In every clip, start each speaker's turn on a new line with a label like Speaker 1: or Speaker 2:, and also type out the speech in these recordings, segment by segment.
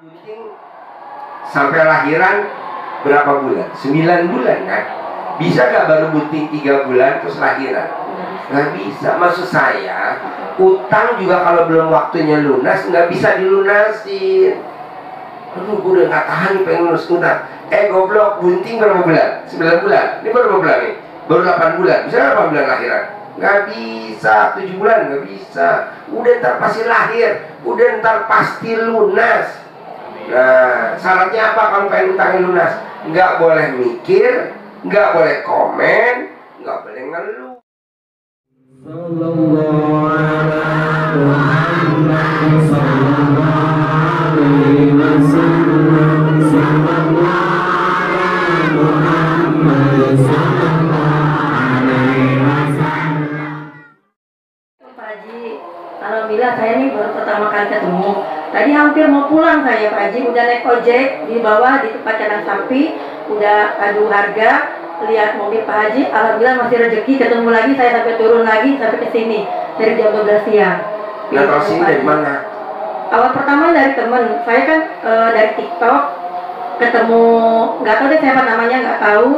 Speaker 1: Gunting sampai lahiran berapa bulan? 9 bulan kan? Bisa gak baru bunting 3 bulan terus lahiran? Nggak bisa. Maksud saya, utang juga kalau belum waktunya lunas nggak bisa dilunasin. Aduh, gue udah gak tahan nih pengen lunas utang. Goblok, bunting berapa bulan? 9 bulan. Ini baru berapa bulan nih? Baru 8 bulan. Bisa 8 bulan lahiran? Nggak bisa. 7 bulan nggak bisa. Udah ntar pasti lahir. Udah ntar pasti lunas. Nah, syaratnya apa kalau pengen utangnya lunas? Nggak boleh mikir, nggak boleh komen, nggak boleh ngeluh.
Speaker 2: Pak Haji, alhamdulillah saya nih baru pertama kali ketemu. Tadi hampir mau pulang saya Pak Haji, udah naik ojek di bawah di tempat kandang sapi, udah adu harga, lihat mobil Pak Haji, alhamdulillah masih rezeki, ketemu lagi, saya sampai turun lagi sampai ke sini dari jam 12 siang.
Speaker 1: Nah, kalau sini dari mana?
Speaker 2: Awal pertama dari temen, saya kan dari TikTok ketemu, nggak tahu deh siapa namanya, nggak tahu.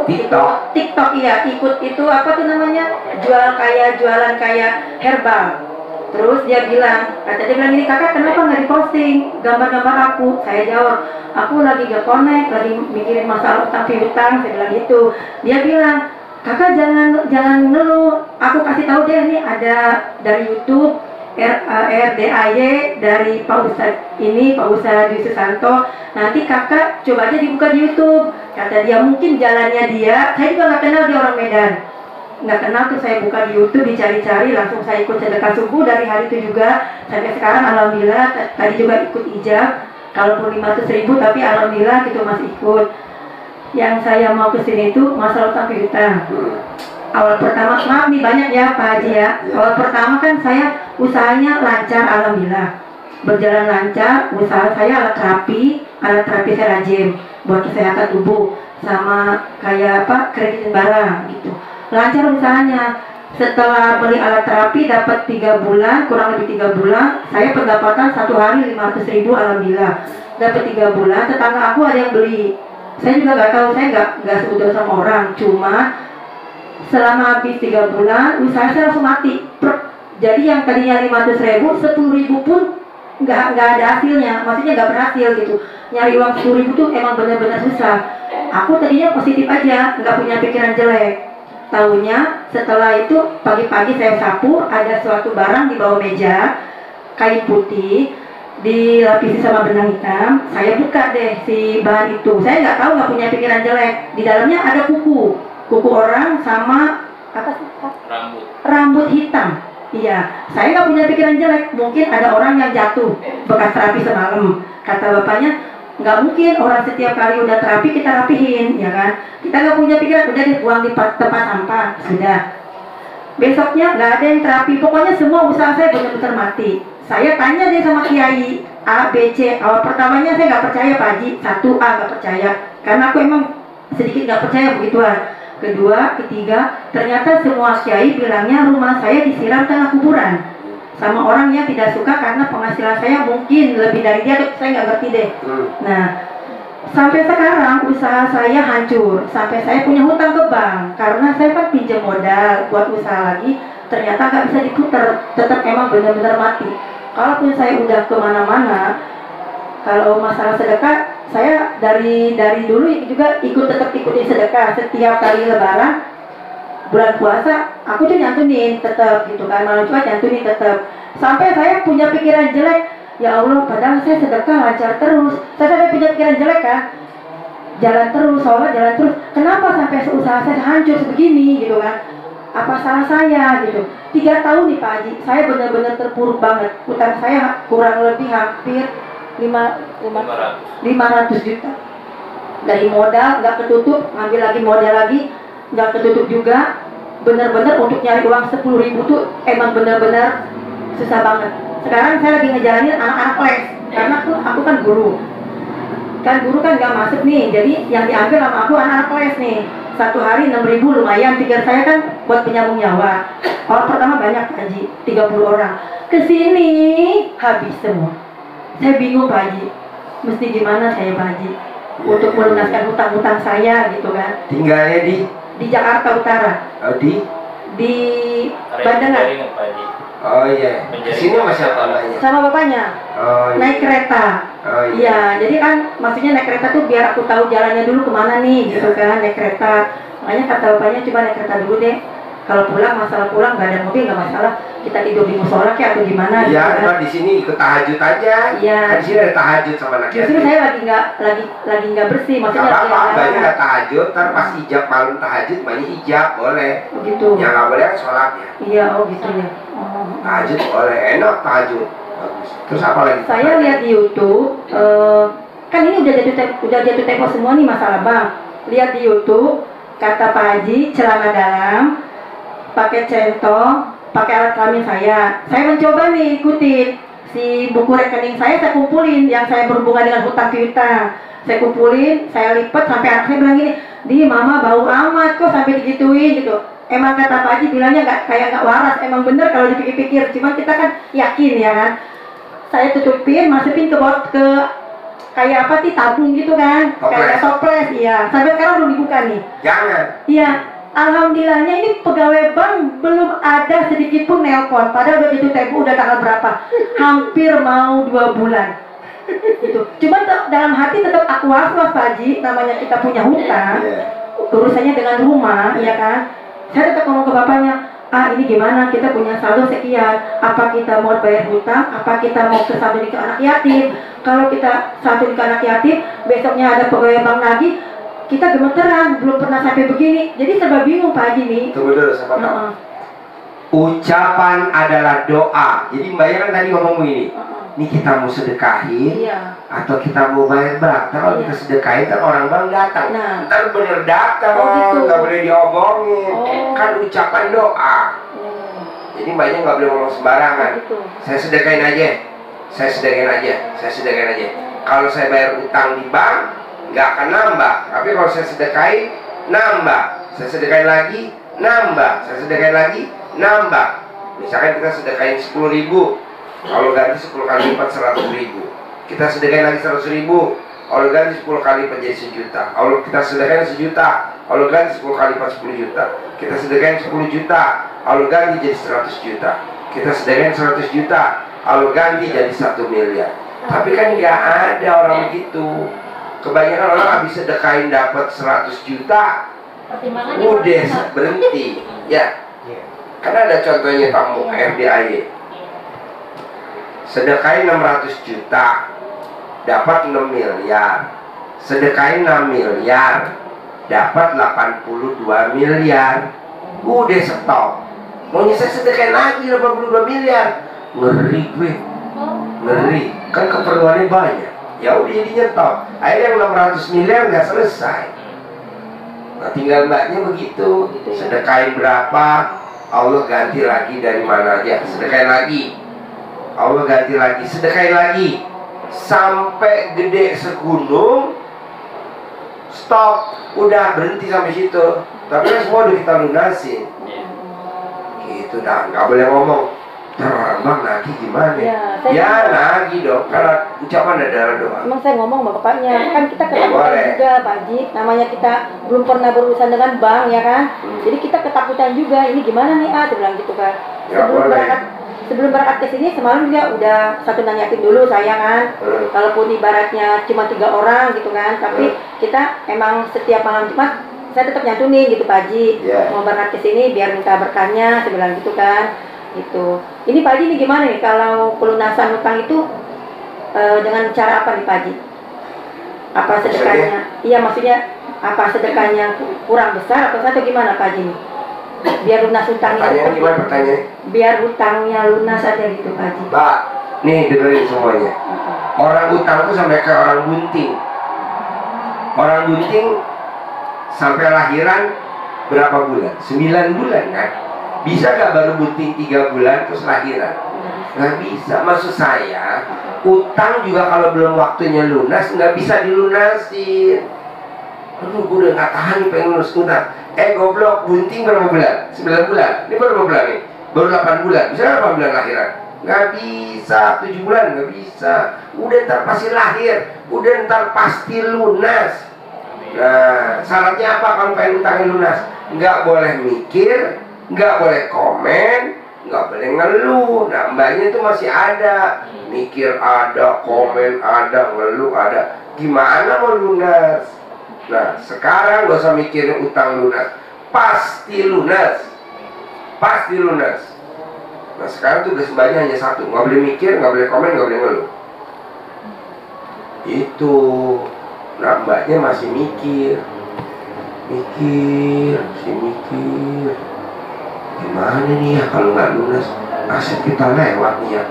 Speaker 2: TikTok iya, ikut itu apa tuh namanya, jualan kayak herbal. Terus dia bilang, dia bilang ini, kakak kenapa nggak diposting gambar-gambar aku? Saya jawab, aku lagi gak connect, lagi mikirin masalah utang piutang, saya bilang gitu. Dia bilang, kakak jangan ngeluh, aku kasih tahu deh nih ada dari YouTube RDAY dari Pak Ustadz ini, Pak Ustadz Dwi Susanto. Nanti kakak coba aja dibuka di YouTube. Kata dia mungkin jalannya dia, saya juga nggak kenal dia orang Medan. Nggak kenal tuh, saya buka di YouTube, dicari-cari, langsung saya ikut sedekah subuh dari hari itu juga sampai sekarang. Alhamdulillah, tadi juga ikut ijab, kalaupun 500.000 tapi alhamdulillah gitu masih ikut. Yang saya mau kesini itu masalah utang piutang. Awal pertama, maaf nih banyak ya Pak Haji ya. Awal pertama kan saya usahanya lancar, alhamdulillah berjalan lancar. Usaha saya alat terapi saya rajin buat kesehatan tubuh sama kayak apa, kreditin barang gitu. Lancar usahanya. Setelah beli alat terapi dapat 3 bulan, kurang lebih 3 bulan, saya pendapatan satu hari 500.000, alhamdulillah. Dapat 3 bulan, tetangga aku ada yang beli. Saya juga nggak tahu, saya nggak seudon sama orang, cuma selama habis 3 bulan usaha saya langsung mati. Jadi yang tadinya 500.000, 10.000 pun nggak ada hasilnya, maksudnya nggak berhasil gitu. Nyari uang 10.000 tuh emang benar-benar susah. Aku tadinya positif aja, nggak punya pikiran jelek. Tahunya setelah itu pagi-pagi saya sapu, ada suatu barang di bawah meja, kain putih dilapisi sama benang hitam. Saya buka deh si bahan itu, saya nggak tahu, nggak punya pikiran jelek. Di dalamnya ada kuku orang sama apa sih? Rambut hitam. Iya, saya nggak punya pikiran jelek. Mungkin ada orang yang jatuh bekas terapi semalam. Kata bapaknya, nggak mungkin orang setiap kali udah terapi kita rapihin, ya kan? Kita nggak punya pikiran, udah dibuang di tempat sampah, sudah. Besoknya nggak ada yang terapi. Pokoknya semua usaha saya benar-benar mati. Saya tanya deh sama kiai A, B, C. Awal pertamanya saya nggak percaya Pak Haji, 1A nggak percaya, karena aku emang sedikit nggak percaya begituan. Kedua, ketiga, ternyata semua kiai bilangnya rumah saya disiram tanah kuburan sama orang yang tidak suka karena penghasilan saya mungkin lebih dari dia, saya nggak ngerti deh. Nah, sampai sekarang usaha saya hancur, sampai saya punya hutang ke bank karena saya kan pinjam modal buat usaha lagi, ternyata nggak bisa diputar, tetap emang benar-benar mati. Kalaupun saya udah kemana-mana, kalau masalah sedekah, saya dari dulu juga tetap ikutin sedekah. Setiap kali lebaran, bulan puasa, aku tuh nyantunin tetap gitu kan, malam Jumat nyantunin tetap. Sampai saya punya pikiran jelek, ya Allah, padahal saya sedekah lancar terus. Saya sampai punya pikiran jelek kan, jalan terus, sholat jalan terus. Kenapa sampai usaha saya hancur sebegini gitu kan? Apa salah saya gitu? 3 tahun nih Pak Haji, saya benar-benar terpuruk banget. Utang saya kurang lebih hampir 500 juta. Dari modal nggak ketutup, ngambil lagi modal lagi nggak ketutup juga. Benar-benar untuk nyari uang 10.000 tuh emang benar-benar susah banget. Sekarang saya lagi ngejalanin anak-anak les, karena aku kan guru kan nggak masuk nih, jadi yang diambil sama aku anak-anak les nih. Satu hari 6.000 lumayan, pikir saya kan buat penyambung nyawa. Orang pertama banyak Pak Haji, 30 orang. Kesini habis semua. Saya bingung Pak Haji, mesti gimana saya Pak Haji untuk melunaskan hutang-hutang saya gitu kan.
Speaker 1: Tinggalnya
Speaker 2: di Jakarta Utara.
Speaker 1: Oh, di
Speaker 2: Bandengan.
Speaker 1: Oh iya. Sini sama siapa mbaknya?
Speaker 2: Sama bapaknya.
Speaker 1: Oh iya.
Speaker 2: Naik kereta.
Speaker 1: Oh iya.
Speaker 2: Iya, jadi kan maksudnya naik kereta tuh biar aku tahu jalannya dulu kemana nih, gitu kan, naik kereta. Makanya kata bapaknya coba naik kereta dulu deh. Kalau pulang, masalah pulang nggak ada mobil nggak masalah. Kita tidur di musola kayak atau gimana?
Speaker 1: Iya,
Speaker 2: gitu kan.
Speaker 1: di sini ikut tahajud aja.
Speaker 2: Iya.
Speaker 1: Kan di sini ada tahajud sama anak yatim.
Speaker 2: Justru saya lagi nggak bersih, maksudnya.
Speaker 1: Gak apa-apa, banyak nggak tahajud, ntar pas hijab malam tahajud banyak hijab boleh.
Speaker 2: Begitu.
Speaker 1: Yang nggak boleh kan sholatnya.
Speaker 2: Iya, oh gitu ya.
Speaker 1: Tahajud boleh, enak tahajud. Bagus. Terus apa lagi?
Speaker 2: Saya lihat di YouTube, kan ini udah jatuh tempo semua nih masalah bang. Lihat di YouTube, kata Pak Haji celana dalam, pakai centong, pakai alat kelamin saya. Saya mencoba nih ikutin si buku rekening saya kumpulin yang saya berhubungan dengan hutang piutang. Saya kumpulin, saya lipat sampai anak saya bilang gini, di mama bau amat kok sampai digituin gitu. Emang kata Pak Haji bilangnya nggak waras, emang bener kalau dipikir-pikir. Cuman kita kan yakin ya kan. Saya tutupin, masukin ke kayak apa sih tabung gitu kan, kayak toples, iya. Sampai sekarang belum dibuka nih.
Speaker 1: Jangan.
Speaker 2: Iya. Alhamdulillahnya ini pegawai bank belum ada sedikit pun nelpon. Padahal udah itu tempo udah tanggal berapa? Hampir mau 2 bulan. Gitu. Cuman dalam hati tetap aku was-was Pak Haji, namanya kita punya hutang, urusannya dengan rumah, ya kan. Saya tetap ngomong ke bapaknya, ini gimana, kita punya saldo sekian, apa kita mau bayar hutang, apa kita mau kesamping ke anak yatim. Kalau kita satu ke anak yatim, besoknya ada pegawai bank lagi, kita gemeteran, belum pernah sampai begini. Jadi serba bingung Pak Haji nih.
Speaker 1: Tunggu dulu, siapa tahu. Ucapan adalah doa. Jadi mbaknya kan tadi ngomong begini, ini kita mau sedekahin, atau kita mau bayar bank. Kalau kita sedekahin, ntar orang bank datang. Ntar bener datang, nggak boleh diomongin. Kan ucapan doa. Jadi mbaknya nggak boleh ngomong sembarangan. Saya sedekahin aja, saya sedekahin aja, saya sedekahin aja. Kalau saya bayar utang di bank, nggak akan nambah. Tapi kalau saya sedekahin, nambah. Saya sedekahin lagi, nambah. Saya sedekahin lagi, nambah. Misalkan kita sedekahin 10.000, kalau ganti 10 kali lipat 100.000. Kita sedekahin lagi 100.000, kalau ganti 10 kali lipat jadi 1 juta. Kalau kita sedekahin 1 juta, kalau ganti 10 kali lipat 10 juta. Kita sedekahin 10 juta, kalau ganti jadi 100 juta. Kita sedekahin 100 juta, kalau ganti jadi 1 miliar. Tapi kan nggak ada orang begitu. Kebanyakan orang habis sedekahin dapat 100 juta, udah berhenti. Ya, karena ada contohnya kamu RDAY. Sedekahin 600 juta, dapat 6 miliar. Sedekahin 6 miliar, dapat 82 miliar. Udah stop. Maunya saya sedekahin lagi 82 miliar. Ngeri gue. Ngeri. Kan keperluannya banyak. Ya udah jadi nyetop. Akhirnya yang 600 miliar nggak selesai. Nah tinggal mbaknya begitu. Sedekahin berapa, Allah ganti lagi dari mana aja. Sedekahin lagi, Allah ganti lagi, sedekahin lagi, sampai gede segunung, stop, udah berhenti sampai situ. Tapi kan semua udah kita lunasin. Gitu dah, nggak boleh ngomong. Terang bang nagih gimana? Ya nagih dong, karena ucapan adalah doa.
Speaker 2: Emang saya ngomong sama bapaknya, kan kita ketakutan juga Pak Haji. Namanya kita belum pernah berurusan dengan bank ya kan. Jadi kita ketakutan juga, ini gimana nih saya bilang gitu kan. Sebelum berangkat ke sini semalam juga udah satu nanyakin dulu saya kan. Kalaupun ibaratnya cuma 3 orang gitu kan, tapi kita emang setiap malam Jumat saya tetap nyantunin gitu Pak Haji. Mau berangkat ke sini biar minta berkahnya, saya bilang gitu kan. Gitu. Ini Pak Haji ini gimana nih kalau pelunasan hutang itu dengan cara apa nih Pak Haji? Apa sedekahnya? Iya maksudnya apa sedekahnya kurang besar atau gimana Pak Haji? Biar lunas hutangnya.
Speaker 1: Gimana pertanyaannya?
Speaker 2: Biar hutangnya lunas aja gitu Pak Haji.
Speaker 1: Mbak, nih dengerin semuanya. Orang hutang itu sampai ke orang bunting. Orang bunting sampai lahiran berapa bulan? 9 bulan kan? Bisa gak baru bunting 3 bulan terus lahiran? Nggak bisa. Maksud saya, utang juga kalau belum waktunya lunas nggak bisa dilunasin. Aduh, gue udah nggak tahan nih pengen lunas utang. Goblok, bunting berapa bulan? 9 bulan. Ini baru berapa bulan nih? Baru 8 bulan. Bisa 8 bulan lahiran? Nggak bisa. 7 bulan nggak bisa. Udah ntar pasti lahir. udah ntar pasti lunas. Nah, syaratnya apa kalau pengen utangnya lunas? Nggak boleh mikir, nggak boleh komen, nggak boleh ngeluh. Nah, mbaknya itu masih ada, mikir ada, komen ada, ngeluh ada. Gimana mau lunas? Nah, sekarang gak usah mikirin utang lunas, pasti lunas, pasti lunas. Nah, sekarang tugas mbaknya hanya satu, nggak boleh mikir, nggak boleh komen, nggak boleh ngeluh. Itu. Nah, mbaknya masih mikir, masih mikir. Gimana nih ya kalau nggak lunas, aset kita lewat nih ya.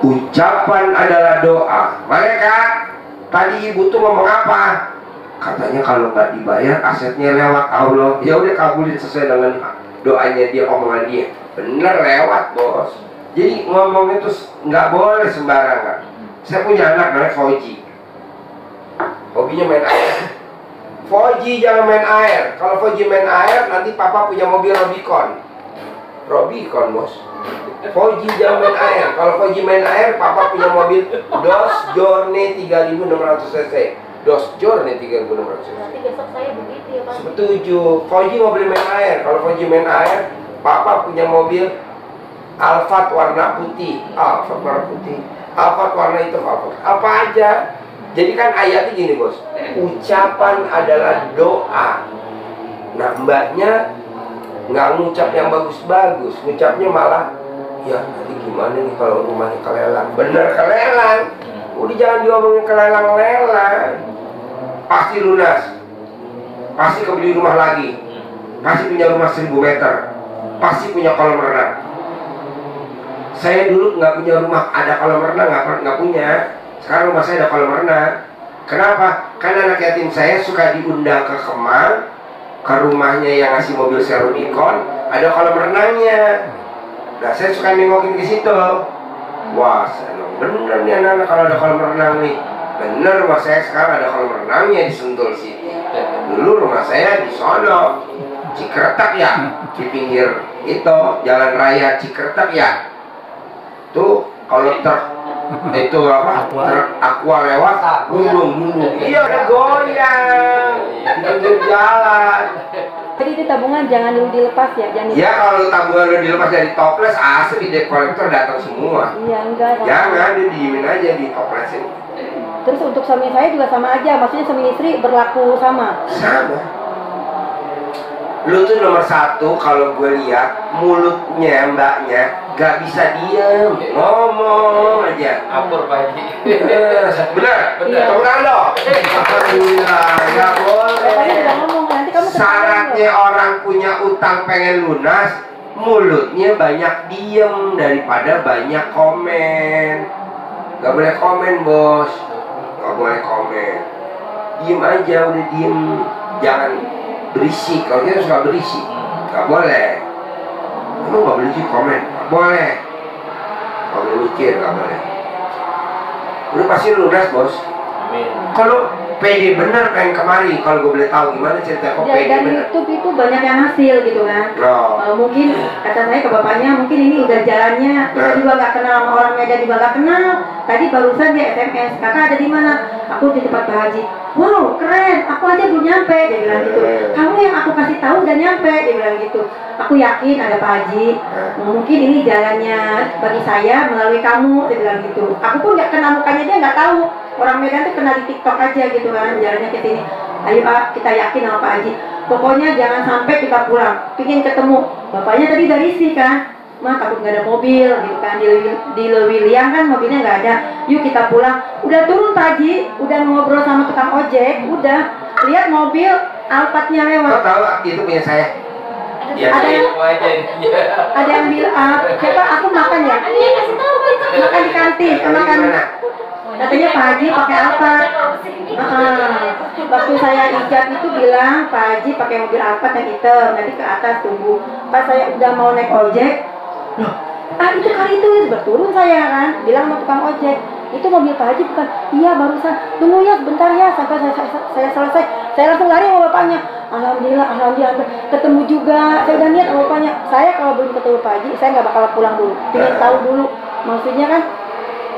Speaker 1: Ucapan adalah doa. Malaikat, tadi ibu tuh ngomong apa? Katanya kalau nggak dibayar asetnya lewat Allah. Ya udah kabulin sesuai dengan doanya dia, omongan dia. Bener lewat bos. Jadi ngomong itu nggak boleh sembarangan. Saya punya anak namanya Fauji. Hobinya main air. Fauji jangan main air. Kalau Fauji main air, nanti papa punya mobil Robicon. Robicon bos. Fauji jangan main air. Kalau Fauji main air, papa punya mobil Dodge Journey 3600 cc. Dodge Journey 3600 cc.
Speaker 3: Nanti besok saya begitu ya Pak.
Speaker 1: Setuju. Fauji nggak boleh main air. Kalau Fauji main air, papa punya mobil Alphard warna putih. Alphard warna putih. Alphard warna hitam. Apa aja. Jadi kan ayatnya gini bos, ucapan adalah doa. Nah, mbaknya nggak ngucap yang bagus-bagus, ngucapnya malah ya nanti gimana nih kalau rumahnya kelelang. Bener kelelang, udah jangan diomongin kelelang-lelang. Pasti lunas, pasti kebeli rumah lagi, pasti punya rumah 1000 meter, pasti punya kolam renang. Saya dulu nggak punya rumah ada kolam renang, nggak punya. Sekarang rumah saya ada kolam renang. Kenapa? Karena anak yatim saya suka diundang ke Kemang, ke rumahnya yang ngasih mobil Serubicon, ada kolam renangnya. Nah, saya suka nengokin ke situ. Wah, seneng bener nih anak-anak kalau ada kolam renang nih. Bener, rumah saya sekarang ada kolam renangnya di Sentul City. Dulu rumah saya di sono, Cikretak ya, di pinggir itu jalan raya Cikretak ya. Tuh kalau itu apa? Aqua lewat, gunung. Iya, ada goyang di pinggir jalan.
Speaker 2: Jadi itu tabungan jangan dulu dilepas ya, jangan.
Speaker 1: Ya kalau tabungan lo dilepas dari toples, asli debt collector datang semua.
Speaker 2: Iya enggak.
Speaker 1: Jangan, dia diemin aja di toplesin.
Speaker 2: Terus untuk suami saya juga sama aja, maksudnya suami istri berlaku sama.
Speaker 1: Sama. Lu tuh nomor satu kalau gue lihat mulutnya mbaknya gak bisa diem, ngomong aja.
Speaker 4: Ampur Pak Haji.
Speaker 1: Bener? Tepuk tangan dong. Alhamdulillah, gak boleh.
Speaker 2: Bapaknya juga ngomong, nanti kamu
Speaker 1: Syaratnya orang punya utang pengen lunas, mulutnya banyak diem daripada banyak komen. Gak boleh komen bos, gak boleh komen. Diem aja, udah diem, jangan berisik. Kalau kita suka berisik, gak boleh. Emang gak boleh sih komen? Gak boleh. Gak boleh mikir, gak boleh. Udah pasti lunas bos.
Speaker 4: Amin.
Speaker 1: Kalau pede bener pengen kemari, kalau gue boleh tahu gimana cerita kok
Speaker 2: ya,
Speaker 1: pede
Speaker 2: dari
Speaker 1: bener.
Speaker 2: YouTube itu banyak yang hasil gitu kan. Mungkin kata saya ke bapaknya, mungkin ini udah jalannya, kita juga nggak kenal sama orang Medan, juga nggak kenal. Tadi barusan dia SMS, kakak ada di mana? Aku di tempat Pak Haji. Wow, keren, aku aja belum nyampe, dia bilang gitu. Kamu yang aku kasih tahu udah nyampe, dia bilang gitu. Aku yakin ada Pak Haji. Mungkin ini jalannya bagi saya melalui kamu, dia bilang gitu. Aku pun nggak kenal mukanya, dia nggak tahu. Orang Medan tuh kenal di TikTok aja gitu kan, jalannya ke sini. Ayo Pak, kita yakin sama Pak Haji. Pokoknya jangan sampai kita pulang, pingin ketemu. Bapaknya tadi udah risih kan, mah takut nggak ada mobil gitu kan, di Lewiliang kan mobilnya nggak ada. Yuk kita pulang. Udah turun Pak Haji, udah ngobrol sama tukang ojek, udah lihat mobil Alphardnya lewat.
Speaker 1: Kau tahu itu punya saya?
Speaker 4: Ya,
Speaker 2: Ada yang- Ada yang bilang, siapa aku makan ya?
Speaker 3: Dia kasih tahu Pak.
Speaker 2: Makan di kantin, makan. Katanya Pak Haji pakai Alphard. Waktu saya ijab itu bilang Pak Haji pakai mobil Alphard yang hitam, nanti ke atas tunggu. Pas saya udah mau naik ojek, loh, itu kali itu berturun saya kan, bilang sama tukang ojek, itu mobil Pak Haji bukan? Iya barusan, tunggu ya sebentar ya sampai saya selesai. Saya langsung lari sama bapaknya. Alhamdulillah, ketemu juga. Saya udah niat sama bapaknya, saya kalau belum ketemu Pak Haji, saya nggak bakal pulang dulu. Pengen tahu dulu, maksudnya kan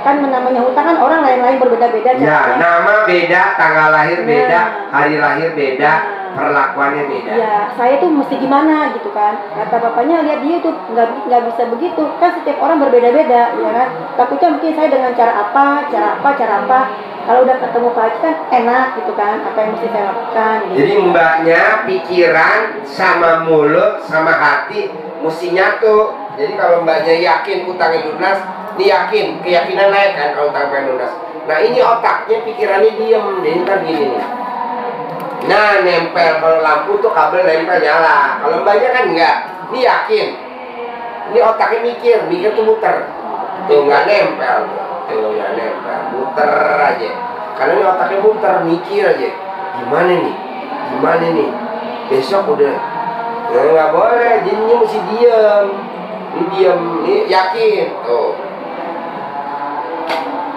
Speaker 2: kan namanya hutang kan orang lain-lain berbeda-beda
Speaker 1: Ya,
Speaker 2: caranya.
Speaker 1: nama beda, tanggal lahir beda,
Speaker 2: Nah.
Speaker 1: hari lahir beda,
Speaker 2: Nah.
Speaker 1: perlakuannya beda.
Speaker 2: Ya, saya tuh mesti gimana gitu kan. Kata bapaknya lihat di YouTube, nggak bisa begitu. Kan setiap orang berbeda-beda, ya kan. Takutnya mungkin saya dengan cara apa. Kalau udah ketemu Pak Haji kan enak gitu kan. Apa yang mesti saya lakukan gitu.
Speaker 1: Jadi mbaknya pikiran sama mulut sama hati mesti nyatu. Jadi kalau mbaknya yakin utangnya lunas, ini yakin, keyakinan naik kan kalau utangnya lunas. Nah ini otaknya, pikirannya diem. Jadi kan gini nih. Nah nempel, kalau lampu tuh kabel nempel nyala. Kalau mbaknya kan enggak, ini yakin. Ini otaknya mikir tuh muter. Tuh nggak nempel, tuh nggak nempel, muter aja. Karena ini otaknya muter, mikir aja. Gimana nih? Besok udah. Nah, nggak boleh, jadinya mesti diem. Ini diem, ini yakin. Tuh.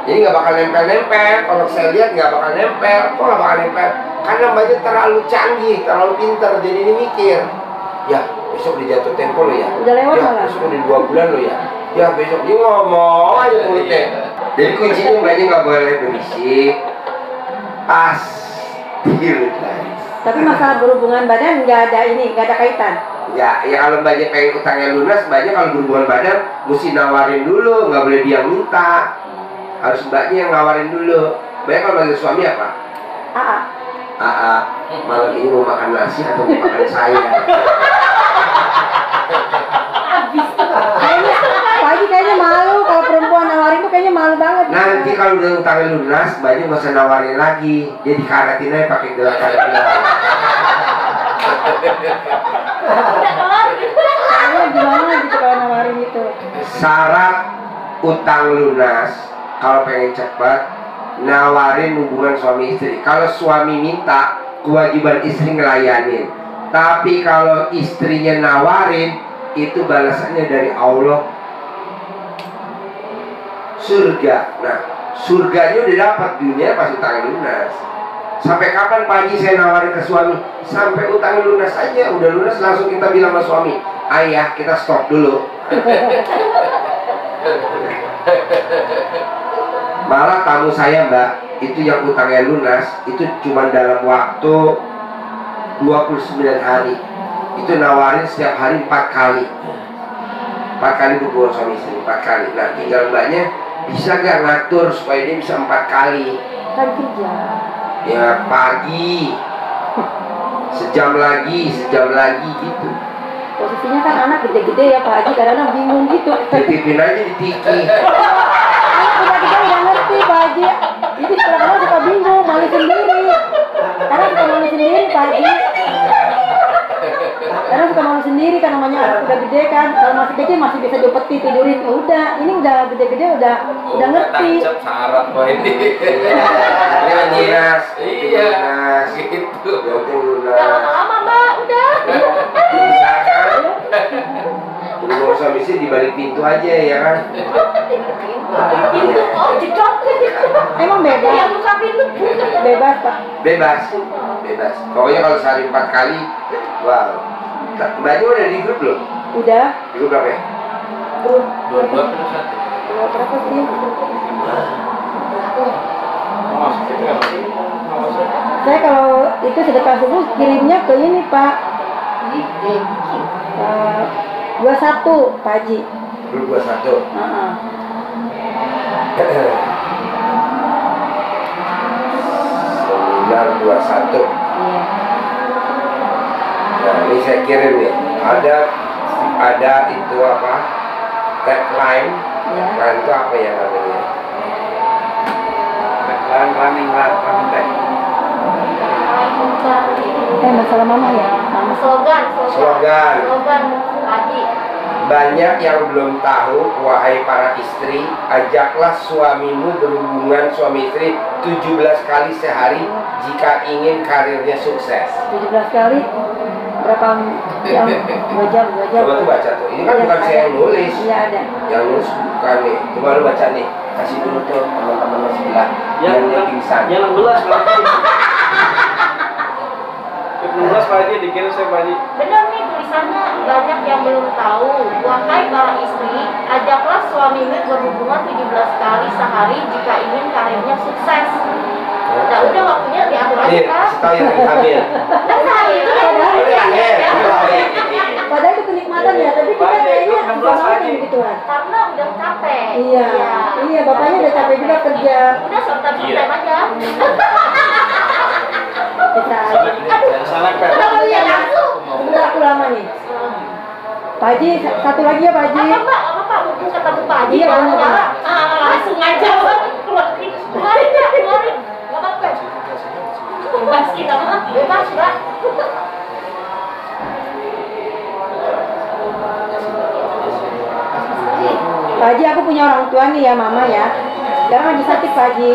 Speaker 1: Jadi nggak bakal nempel. Kalau saya lihat nggak bakal nempel. Kok nggak bakal nempel? Karena mbaknya terlalu canggih, terlalu pinter. Jadi ini mikir. Ya, besok udah jatuh tempo lo ya.
Speaker 2: Udah lewat
Speaker 1: Ya,
Speaker 2: malah.
Speaker 1: besok udah 2 bulan lo ya. Ya, besok dia ngomong aja mulutnya. Jadi kuncinya mbaknya nggak boleh berisik. Pasti lunas.
Speaker 2: Tapi masalah berhubungan badan nggak ada kaitan.
Speaker 1: Ya kalau mbaknya pengen utangnya lunas, mbaknya kalau berhubungan badan mesti nawarin dulu, nggak boleh dia minta. Harus mbaknya yang nawarin dulu. Mbaknya kalau bagi suami apa? Malam ini mau makan nasi atau mau makan saya?
Speaker 2: Kayaknya malu kalau perempuan nawarin tuh kayaknya malu banget.
Speaker 1: Nanti kalau udah utangnya lunas, mbaknya nggak usah nawarin lagi. Dia dikaretin aja pakai gelang.
Speaker 2: Kayaknya gimana gitu kalau nawarin itu.
Speaker 1: Syarat utang lunas kalau pengen cepat, nawarin hubungan suami istri. Kalau suami minta, kewajiban istri ngelayanin. Tapi kalau istrinya nawarin, itu balasannya dari Allah, surga. Nah, surganya udah dapat, dunia pas utang lunas. Sampai kapan Pak Haji saya nawarin ke suami? Sampai utang lunas aja. Udah lunas langsung kita bilang sama suami, ayah kita stop dulu. Malah tamu saya mbak, itu yang utangnya lunas, itu cuma dalam waktu 29 hari. Itu nawarin setiap hari 4 kali. 4 kali berhubungan suami istri, 4 kali. Nah tinggal mbaknya bisa gak ngatur supaya dia bisa 4 kali.
Speaker 2: Kan kerja.
Speaker 1: Ya pagi, sejam lagi gitu.
Speaker 2: Posisinya kan anak gede-gede ya Pak Haji, kadang-kadang bingung gitu.
Speaker 1: Titipin aja di tiki.
Speaker 2: Anak udah gede udah ngerti Pak Haji. Jadi kadang-kadang suka bingung, malu sendiri. Karena suka malu sendiri Pak Haji. Karena suka malu sendiri kan namanya anak udah gede kan. Kalau masih kecil masih bisa diupeti tidurin. Ya udah, ini udah gede-gede udah ngerti.
Speaker 4: Tancap syarat kok ini.
Speaker 1: Ini lunas.
Speaker 4: Iya.
Speaker 1: Lunas.
Speaker 4: Gitu.
Speaker 1: Yang lunas.
Speaker 3: Jangan lama mbak, udah.
Speaker 1: Bisa kan? Hubungan suami istri di balik pintu aja ya kan?
Speaker 3: Pintu, oh jedok.
Speaker 2: Emang beda.
Speaker 3: Yang buka pintu buka.
Speaker 2: Bebas Pak.
Speaker 1: Bebas. Pokoknya kalau sehari 4 kali, wow. Mbaknya udah di grup belum?
Speaker 2: Udah.
Speaker 1: Di grup berapa ya?
Speaker 2: Grup.
Speaker 4: Dua-dua plus satu.
Speaker 2: Berapa sih? Saya kalau itu sedekah subuh kirimnya ke ini Pak. 21 Pak Haji.
Speaker 1: Grup 21. Seminar 21.
Speaker 2: Iya.
Speaker 1: Nah ini saya kirim nih. Ada itu apa? Tagline.
Speaker 2: Iya.
Speaker 1: Tagline itu apa ya namanya? Running tag.
Speaker 2: Masalah mama ya. Mama.
Speaker 3: Slogan.
Speaker 1: Slogan.
Speaker 3: Slogan Haji.
Speaker 1: Banyak yang belum tahu, wahai para istri, ajaklah suamimu berhubungan suami istri 17 kali sehari jika ingin karirnya sukses.
Speaker 2: 17 kali berapa jam? 2 jam.
Speaker 1: Coba tuh baca tuh. Ini kan bukan saya yang nulis.
Speaker 2: Iya ada.
Speaker 1: Yang nulis bukan nih. Coba lu baca nih. Kasih dulu tuh teman-teman lo sebelah. Yang dia pingsan.
Speaker 5: Yang 16 Pak Haji. 16 Pak Haji dikirim saya Pak Haji.
Speaker 3: Bener nih tulisan sana banyak yang belum tahu. Wahai para istri, ajaklah suamimu berhubungan 17 kali sehari jika ingin karirnya sukses. Nah udah waktunya diatur aja
Speaker 1: Nih,
Speaker 3: kan?
Speaker 1: tahu yang hamil.
Speaker 3: Nah saya itu yang
Speaker 2: Padahal itu kenikmatan ya, tapi kita kayaknya nggak mau yang begituan.
Speaker 3: karena udah capek.
Speaker 2: Iya, iya bapaknya udah capek juga kerja.
Speaker 3: Udah sometime aja.
Speaker 2: Bisa.
Speaker 4: Salah kan?
Speaker 3: Kenapa dia langsung?
Speaker 2: Udah aku lama nih. Pak Haji, satu lagi ya Pak Haji.
Speaker 3: Apa mumpung ketemu Pak Haji
Speaker 2: Iya,
Speaker 3: kalau
Speaker 2: benar.
Speaker 3: enggak, langsung aja keluarin ya, keluarin. Enggak apa-apa. Bebas kita mah, bebas, Mbak.
Speaker 2: Pak Haji, aku punya orang tua nih ya, mama ya. Sekarang lagi sakit Pak Haji.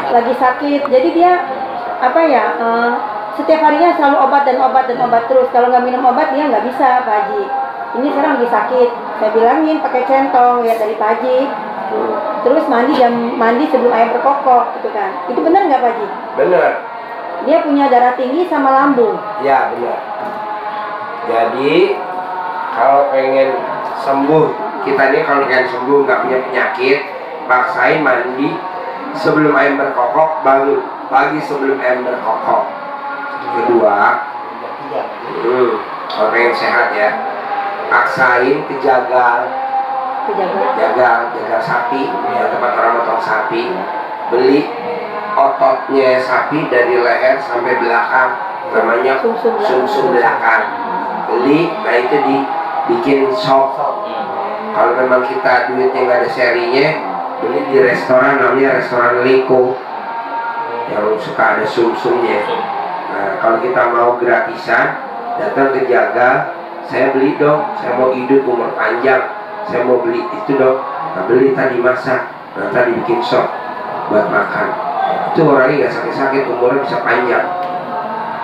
Speaker 2: Lagi sakit. Jadi dia apa ya? Setiap harinya selalu obat dan obat dan obat terus. Kalau nggak minum obat dia nggak bisa Pak Haji. Ini sekarang lagi sakit. Saya bilangin pakai centong lihat dari Pak Haji. Terus mandi sebelum air berkokok gitu kan. Itu benar nggak Pak Haji?
Speaker 1: Benar.
Speaker 2: Dia punya darah tinggi sama lambung.
Speaker 1: Ya benar. Jadi kalau pengen sembuh, kita nih kalau pengen sembuh nggak punya penyakit, paksain mandi sebelum ayam berkokok, bangun pagi sebelum ayam berkokok. Kedua, kalau pengen sehat ya, paksain jaga sapi ya, tempat orang motong sapi, beli ototnya sapi dari leher sampai belakang, namanya sumsum belakang, beli, nah itu dibikin sop. Kalau memang kita duitnya nggak ada serinya, beli di restoran namanya restoran Liko yang suka ada sumsumnya. Nah kalau kita mau gratisan, datang ke Jaga, saya beli dong, saya mau hidup umur panjang, saya mau beli itu dong. Nah beli tadi masak, nah tadi bikin sop buat makan. Itu orangnya nggak sakit-sakit, umurnya bisa panjang.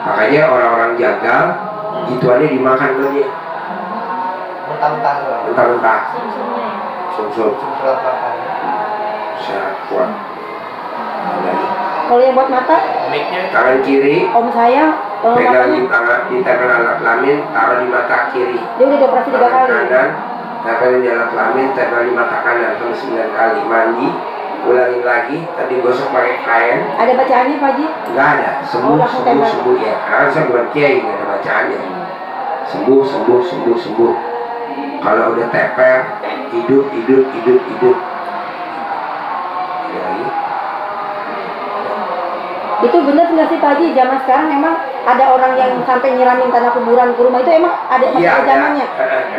Speaker 1: Makanya orang-orang Jagal gituannya dimakan sama dia. Mentah-mentah. Sum-sum. Sehat kuat.
Speaker 2: Kalau yang buat mata,
Speaker 1: Tangan kiri
Speaker 2: om saya
Speaker 1: pegang di
Speaker 2: matanya
Speaker 1: tangan, di tangan alat kelamin, taruh di mata kiri.
Speaker 2: dia udah dioperasi 3
Speaker 1: Tangan
Speaker 2: kali.
Speaker 1: kanan, tempelin di alat kelamin, tempel di mata kanan sampai 9 kali. Mandi, ulangin lagi, tadi gosok pakai kain.
Speaker 2: Ada bacaannya Pak Haji?
Speaker 1: Enggak ada, sembuh,
Speaker 2: langsung
Speaker 1: sembuh,
Speaker 2: tembak.
Speaker 1: sembuh ya. Karena saya bukan kiai, nggak ada bacaannya. Sembuh, sembuh, sembuh, sembuh. Kalau udah teper, hidup. Lagi.
Speaker 2: Itu bener nggak sih Pak Haji? Zaman sekarang memang ada orang yang sampai nyiramin tanah kuburan ke rumah itu emang ada masih
Speaker 1: Iya,
Speaker 2: ada zamannya?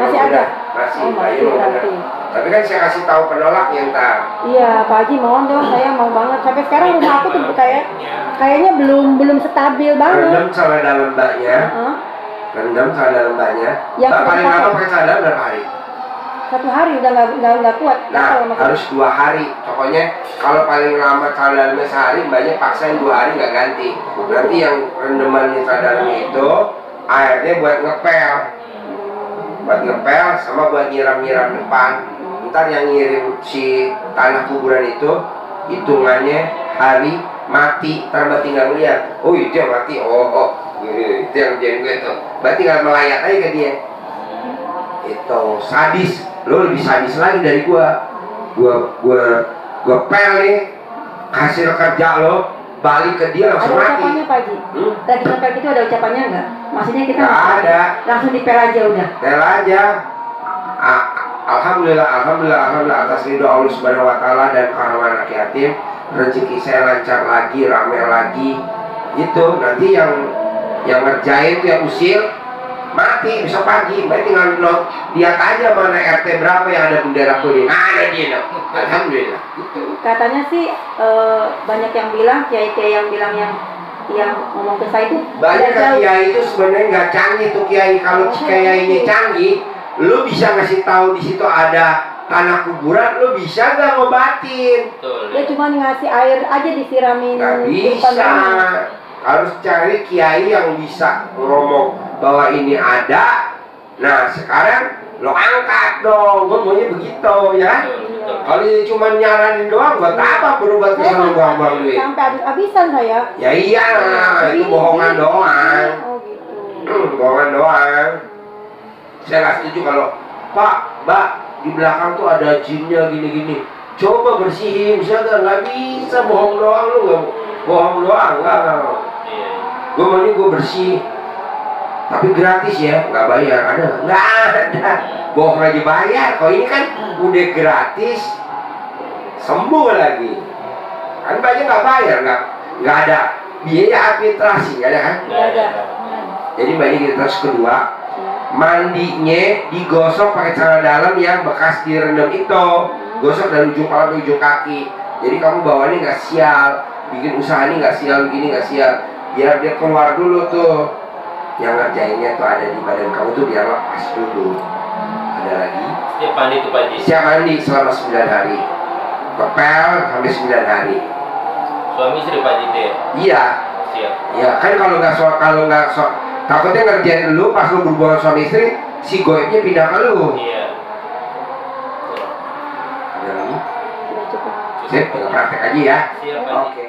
Speaker 2: Masih ada?
Speaker 1: Masih,
Speaker 2: Oh, masih
Speaker 1: Bayu,
Speaker 2: berarti.
Speaker 1: Tapi kan saya kasih tahu penolaknya ntar.
Speaker 2: Iya Pak Haji mohon dong, saya mau banget. Sampai sekarang rumah aku tuh kayaknya belum stabil banget.
Speaker 1: Rendam celana dalam mbaknya.
Speaker 2: Hah?
Speaker 1: Rendam celana dalam mbaknya.
Speaker 2: Yang
Speaker 1: Mbak paling
Speaker 2: pakai-
Speaker 1: lama pakai celana dalam berapa hari?
Speaker 2: 1 hari udah nggak kuat.
Speaker 1: Nah,
Speaker 2: Gatal sama
Speaker 1: harus 2 hari. Pokoknya kalau paling lama celana dalamnya sehari, mbaknya paksain 2 hari nggak ganti. Nanti yang rendamannya celana dalamnya itu airnya buat ngepel sama buat nyiram depan. Ntar yang ngirim si tanah kuburan itu hitungannya hari mati, ntar mbak tinggal lihat. Oh itu yang mati, oh itu yang jadi gue tuh. Mbak tinggal melayat aja ke dia. Itu sadis, lo lebih sadis lagi dari gua pel nih hasil kerja lo, balik ke dia
Speaker 2: Ada
Speaker 1: langsung mati.
Speaker 2: ucapannya Pak Haji? Lagi nempel gitu ada ucapannya nggak? Maksudnya kita
Speaker 1: Nggak ada.
Speaker 2: langsung dipel aja udah.
Speaker 1: Pel aja. Alhamdulillah atas ridho Allah Subhanahu wa taala dan karena anak yatim, rezeki saya lancar lagi, rame lagi. Itu nanti yang ngerjain tuh yang usil mati besok pagi, mbak tinggal lihat aja mana RT berapa yang ada bendera kuning. Ada dia, alhamdulillah.
Speaker 2: Katanya sih banyak yang bilang kiai-kiai yang bilang yang ngomong ke saya itu
Speaker 1: Banyak
Speaker 2: jauh.
Speaker 1: kiai itu sebenarnya nggak canggih tuh kiai. Kalau kiainya canggih, lu bisa ngasih tahu di situ ada tanah kuburan, lu bisa nggak ngobatin?
Speaker 2: Dia cuma ngasih air aja disiramin
Speaker 1: Nggak
Speaker 2: di
Speaker 1: bisa.
Speaker 2: depan rumah.
Speaker 1: Harus cari kiai yang bisa ngomong bahwa ini ada. Nah sekarang lo angkat dong, gue maunya begitu ya. Kalau ini cuma nyaranin doang, buat apa berobat ke sana buang-buang duit?
Speaker 2: Sampai habis-habisan saya.
Speaker 1: Ya iya, itu bohongan doang.
Speaker 2: Oh gitu.
Speaker 1: bohongan doang. Saya nggak setuju kalau Pak, Mbak, di belakang tuh ada jinnya gini-gini. Coba bersihin, siapa nggak bisa bohong doang lu, nggak bohong doang, nggak. Gue maunya gue bersih, tapi gratis ya, nggak bayar. Ada? Nggak ada. Bohong aja bayar. Kalau ini kan udah gratis, sembuh lagi. Kan banyak nggak bayar, nggak ada biaya administrasi, ada kan?
Speaker 3: Nggak ada.
Speaker 1: Jadi banyak terus kedua, mandinya digosok pakai celana dalam yang bekas direndam itu, gosok dari ujung kepala ke ujung kaki. Jadi kamu bawaannya nggak sial, bikin usaha ini nggak sial, begini nggak sial, biar dia keluar dulu tuh. Yang ngerjainnya tuh ada di badan kamu tuh biar lepas dulu. Ada lagi?
Speaker 4: Setiap mandi tuh Pak Haji.
Speaker 1: Setiap mandi selama 9 hari, kepel sampai 9 hari.
Speaker 4: Suami istri Pak Haji ya?
Speaker 1: Iya.
Speaker 4: Siap.
Speaker 1: Ya kan kalau nggak takutnya ngerjain lu pas lu berhubungan suami istri, si goibnya pindah ke lu.
Speaker 4: Iya.
Speaker 1: Ada lagi?
Speaker 2: Sudah cukup.
Speaker 1: Sip, tinggal praktek aja ya.
Speaker 4: Siap Pak Haji.
Speaker 1: Oke.